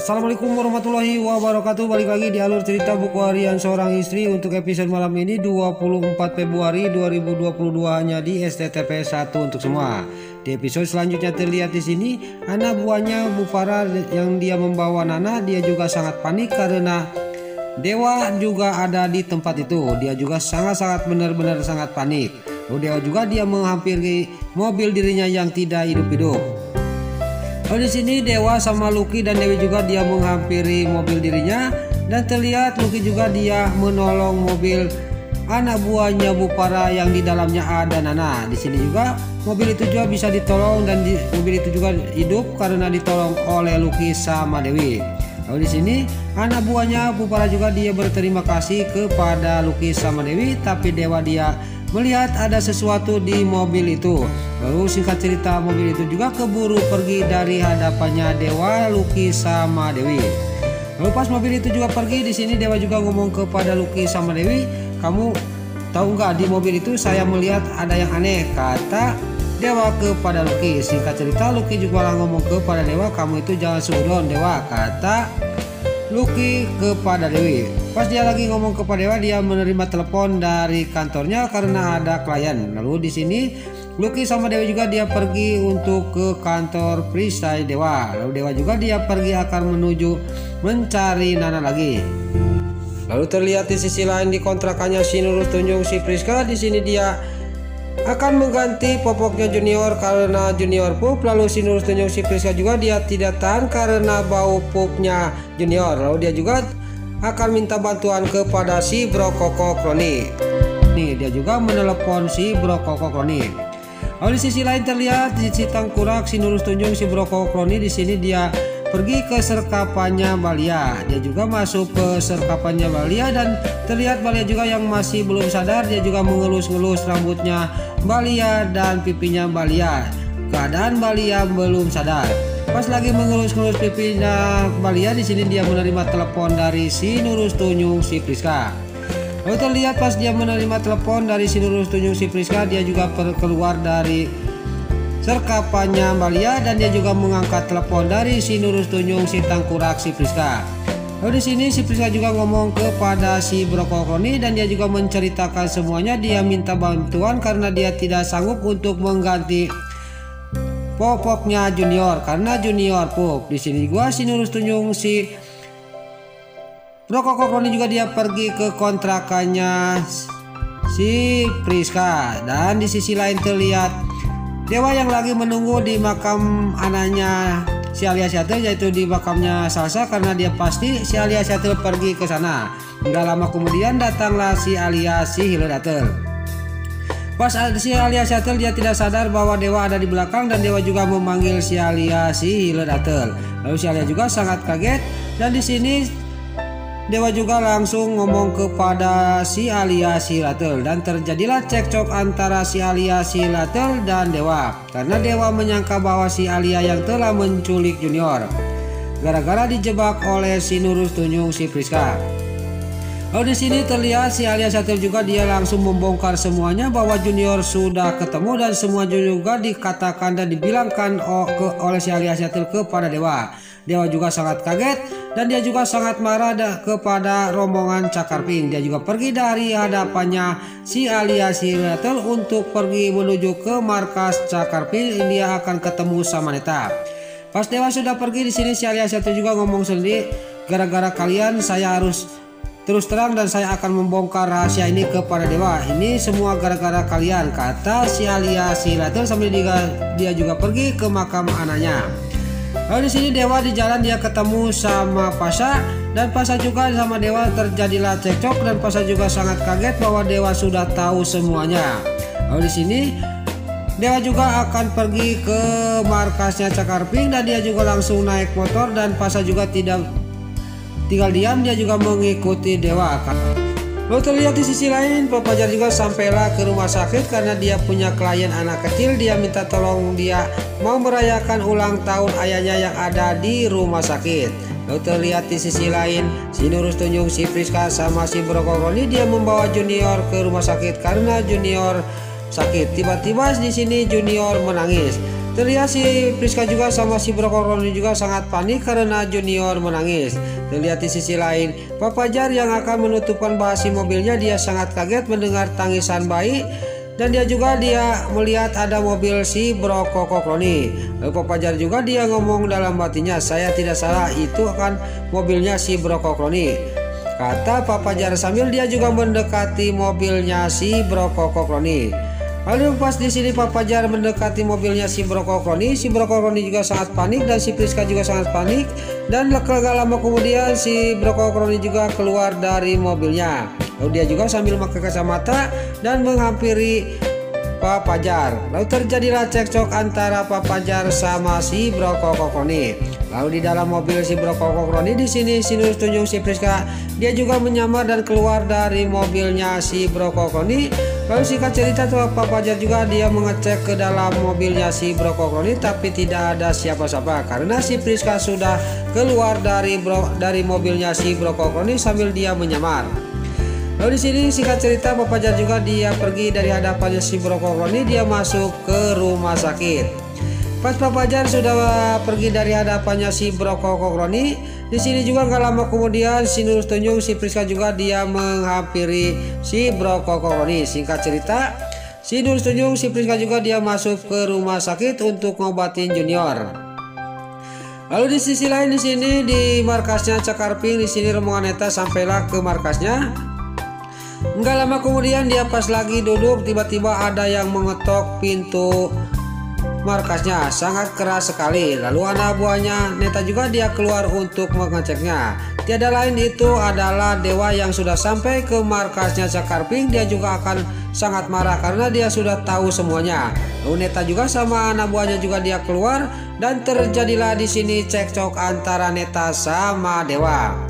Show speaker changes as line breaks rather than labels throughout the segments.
Assalamualaikum warahmatullahi wabarakatuh. Balik lagi di alur cerita buku harian seorang istri. Untuk episode malam ini 24 Februari 2022 hanya di STTP 1 untuk semua. Di episode selanjutnya terlihat di sini anak buahnya Bu Farah yang dia membawa Nana, dia juga sangat panik karena Dewa juga ada di tempat itu. Dia juga sangat benar-benar sangat panik. Lalu Dewa juga dia menghampiri mobil dirinya yang tidak hidup-hidup. Lalu di sini Dewa sama Lucky dan Dewi juga dia menghampiri mobil dirinya dan terlihat Lucky juga dia menolong mobil anak buahnya Bu Farah yang di dalamnya ada Nana. Di sini juga mobil itu juga bisa ditolong dan mobil itu juga hidup karena ditolong oleh Lucky sama Dewi. Lalu di sini anak buahnya Bu Farah juga dia berterima kasih kepada Lucky sama Dewi, tapi Dewa dia melihat ada sesuatu di mobil itu. Lalu singkat cerita mobil itu juga keburu pergi dari hadapannya Dewa, Lucky sama Dewi. Lalu pas mobil itu juga pergi, di sini Dewa juga ngomong kepada Lucky sama Dewi, "Kamu tahu nggak di mobil itu saya melihat ada yang aneh," kata Dewa kepada Lucky. Singkat cerita Lucky juga ngomong kepada Dewa, "Kamu itu jangan suudon Dewa," kata Lucky kepada Dewi. Pas dia lagi ngomong kepada Dewa, dia menerima telepon dari kantornya karena ada klien. Lalu di sini Lucky sama Dewi juga dia pergi untuk ke kantor perisai Dewa. Lalu Dewa juga dia pergi akan menuju mencari Nana lagi. Lalu terlihat di sisi lain di kontrakannya si Nurul Tunjung si Priska. Di sini dia akan mengganti popoknya Junior karena Junior pup. Lalu si Nurul Tunjung si Priska juga dia tidak tahan karena bau pupnya Junior. Lalu dia juga akan minta bantuan kepada si Bro Koko Kroni. Nih dia juga menelepon si Bro Koko Kroni. Lalu di sisi lain terlihat di si Tangkurak si Nurul Tunjung si Bro Koko Kroni. Di sini dia pergi ke serkapannya Balia. Dia juga masuk ke serkapannya Balia dan terlihat Balia juga yang masih belum sadar. Dia juga mengelus-ngelus rambutnya Balia dan pipinya Balia. Keadaan Balia belum sadar. Pas lagi mengelus-ngelus pipinya Balia, di sini dia menerima telepon dari si Nurul Tunjung si Priska. Lalu terlihat pas dia menerima telepon dari si Nurul Tunjung si Priska, dia juga keluar dari serkapannya Balia dan dia juga mengangkat telepon dari si Nurul Tunjung si Tangkurak si Priska. Lalu di sini si Priska juga ngomong kepada si Bro Koko Kroni dan dia juga menceritakan semuanya. Dia minta bantuan karena dia tidak sanggup untuk mengganti popoknya Junior karena Junior pup. Di sini gua si Nurul Tunjung si Bro Koko Kroni juga dia pergi ke kontrakannya si Priska. Dan di sisi lain terlihat Dewa yang lagi menunggu di makam anaknya si Alia Syatil, yaitu di makamnya Salsa karena dia pasti si Alia Syatil pergi ke sana. Enggak lama kemudian datanglah si Alia si Hilodatel. Pas si Alia Syatil dia tidak sadar bahwa Dewa ada di belakang dan Dewa juga memanggil si Alia si Hilodatel. Lalu si Alia juga sangat kaget dan di sini Dewa juga langsung ngomong kepada si Alia si Hilodatel dan terjadilah cekcok antara si Alia si Hilodatel dan Dewa karena Dewa menyangka bahwa si Alia yang telah menculik Junior gara-gara dijebak oleh si Nurul Tunjung si Priska. Lalu di sini terlihat si Alia Syatil juga dia langsung membongkar semuanya bahwa Junior sudah ketemu dan semua juga dikatakan dan dibilangkan oleh si Alia Syatil kepada Dewa. Dewa juga sangat kaget dan dia juga sangat marah kepada rombongan Cakarping. Dia juga pergi dari hadapannya si Alia si Hilodatel untuk pergi menuju ke markas Cakarping. Dia akan ketemu sama Neta. Pas Dewa sudah pergi, di sini si Alia Syatil juga ngomong sendiri, "Gara-gara kalian saya harus terus terang dan saya akan membongkar rahasia ini kepada Dewa. Ini semua gara-gara kalian," kata si Alia si Hilodatel sambil dia juga pergi ke makam anaknya. Lalu di sini Dewa di jalan dia ketemu sama Pasha dan Pasha juga sama Dewa terjadilah cekcok dan Pasha juga sangat kaget bahwa Dewa sudah tahu semuanya. Lalu di sini Dewa juga akan pergi ke markasnya Cakarping dan dia juga langsung naik motor dan Pasha juga tidak tinggal diam, dia juga mengikuti Dewa. Lalu terlihat di sisi lain Pak Fajar juga sampailah ke rumah sakit karena dia punya klien anak kecil. Dia minta tolong, dia mau merayakan ulang tahun ayahnya yang ada di rumah sakit. Lalu terlihat di sisi lain si Nurul Tunjung si Priska sama si Bro Koko Kroni dia membawa Junior ke rumah sakit karena Junior sakit. Tiba-tiba di sini Junior menangis. Terlihat si Priska juga sama si Bro Kokroni juga sangat panik karena Junior menangis. Terlihat di sisi lain, Pak Fajar yang akan menutupkan bagasi mobilnya, dia sangat kaget mendengar tangisan bayi. Dan dia melihat ada mobil si Bro Kokroni. Lalu Pak Fajar juga dia ngomong dalam hatinya, saya tidak salah, itu akan mobilnya si Bro Kokroni, kata Pak Fajar sambil dia juga mendekati mobilnya si Bro Kokroni. Lalu pas di sini Pak Fajar mendekati mobilnya si Bro Kokroni juga sangat panik dan si Priska juga sangat panik. Dan gak lama kemudian si Bro Kokroni juga keluar dari mobilnya. Lalu dia juga sambil pakai kacamata dan menghampiri Pak Fajar. Lalu terjadilah cekcok antara Pak Fajar sama si Bro Kokroni. Lalu di dalam mobil si Bro Kokroni di sini Sinur tunjuk si Priska, dia juga menyamar dan keluar dari mobilnya si Bro Kokroni. Lalu singkat cerita Pak Fajar juga dia mengecek ke dalam mobilnya si Bro Kokroni, tapi tidak ada siapa-siapa karena si Priska sudah keluar dari mobilnya si Bro Kokroni sambil dia menyamar. Lalu di sini singkat cerita Pak Fajar juga dia pergi dari hadapannya si Bro Kokroni, dia masuk ke rumah sakit. Pas Pak Fajar sudah pergi dari hadapannya si Bro Kokroni, di sini juga nggak lama kemudian si Nur Tunjung si Priska juga dia menghampiri si Bro Kokroni. Singkat cerita, si Nur Tunjung si Priska juga dia masuk ke rumah sakit untuk ngobatin Junior. Lalu di sisi lain di sini di markasnya Cakarping, di sini rombongan Neta sampailah ke markasnya. Nggak lama kemudian dia pas lagi duduk tiba-tiba ada yang mengetok pintu markasnya sangat keras sekali. Lalu anak buahnya Neta juga dia keluar untuk mengeceknya. Tiada lain itu adalah Dewa yang sudah sampai ke markasnya Cakarping. Dia juga akan sangat marah karena dia sudah tahu semuanya. Lalu Neta juga sama anak buahnya juga dia keluar dan terjadilah di sini cekcok antara Neta sama Dewa.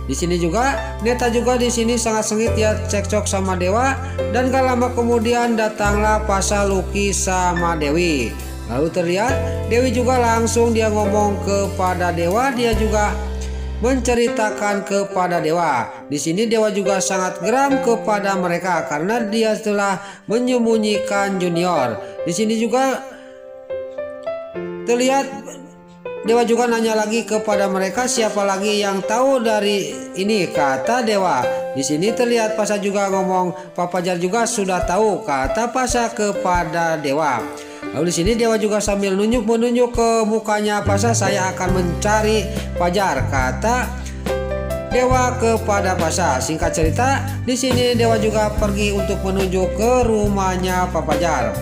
Di sini juga Neta juga di sini sangat sengit ya cekcok sama Dewa, dan gak lama kemudian datanglah Pasal Lucky sama Dewi. Lalu terlihat Dewi juga langsung dia ngomong kepada Dewa, dia juga menceritakan kepada Dewa. Di sini Dewa juga sangat geram kepada mereka karena dia telah menyembunyikan Junior. Di sini juga terlihat Dewa juga nanya lagi kepada mereka siapa lagi yang tahu dari ini, kata Dewa. Di sini terlihat Pasha juga ngomong Pak Fajar juga sudah tahu, kata Pasha kepada Dewa. Lalu di sini Dewa juga sambil menunjuk ke mukanya Pasha, saya akan mencari Fajar, kata Dewa kepada Pasha. Singkat cerita, di sini Dewa juga pergi untuk menuju ke rumahnya Pak Fajar.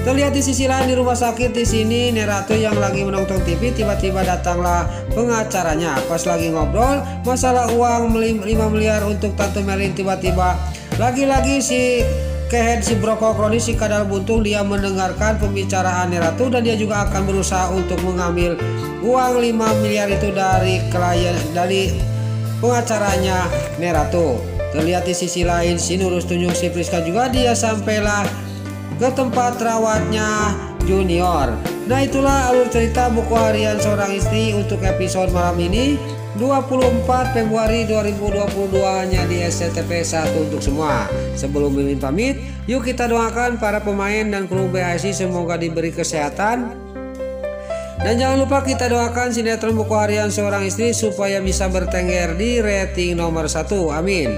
Terlihat di sisi lain di rumah sakit di sini Neratu yang lagi menonton TV, tiba-tiba datanglah pengacaranya. Pas lagi ngobrol masalah uang 5 miliar untuk Tante Melin, tiba-tiba lagi-lagi si Kehead si Bro Kokroni si Kadal Buntung dia mendengarkan pembicaraan Neratu dan dia juga akan berusaha untuk mengambil uang 5 miliar itu dari klien dari pengacaranya Neratu. Terlihat di sisi lain si Nurus Tunjung si Priska juga dia sampailah ke tempat rawatnya Junior. Nah itulah alur cerita buku harian seorang istri untuk episode malam ini 24 Februari 2022 hanya di SCTV 1 untuk semua. Sebelum Mimin pamit, yuk kita doakan para pemain dan kru BHSI semoga diberi kesehatan. Dan jangan lupa kita doakan sinetron buku harian seorang istri supaya bisa bertengger di rating nomor 1. Amin.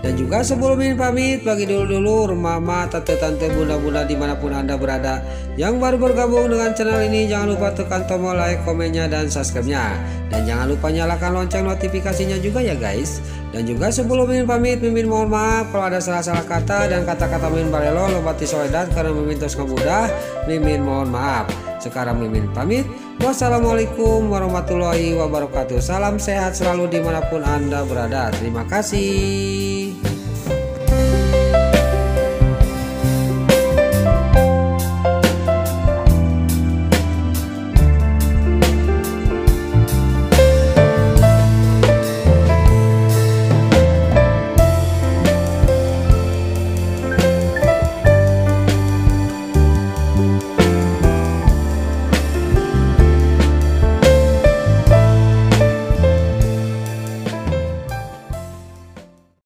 Dan juga sebelum ini pamit, bagi dulu mama, tante-tante, bunda-bunda dimanapun anda berada yang baru bergabung dengan channel ini, jangan lupa tekan tombol like, komennya, dan subscribe-nya. Dan jangan lupa nyalakan lonceng notifikasinya juga ya guys. Dan juga sebelum ini pamit, Mimin mohon maaf kalau ada salah-salah kata dan kata-kata Mimin balelo lobati soedat karena Mimin tos ngabudah. Mimin mohon maaf. Sekarang Mimin pamit. Wassalamualaikum warahmatullahi wabarakatuh. Salam sehat selalu dimanapun anda berada. Terima kasih.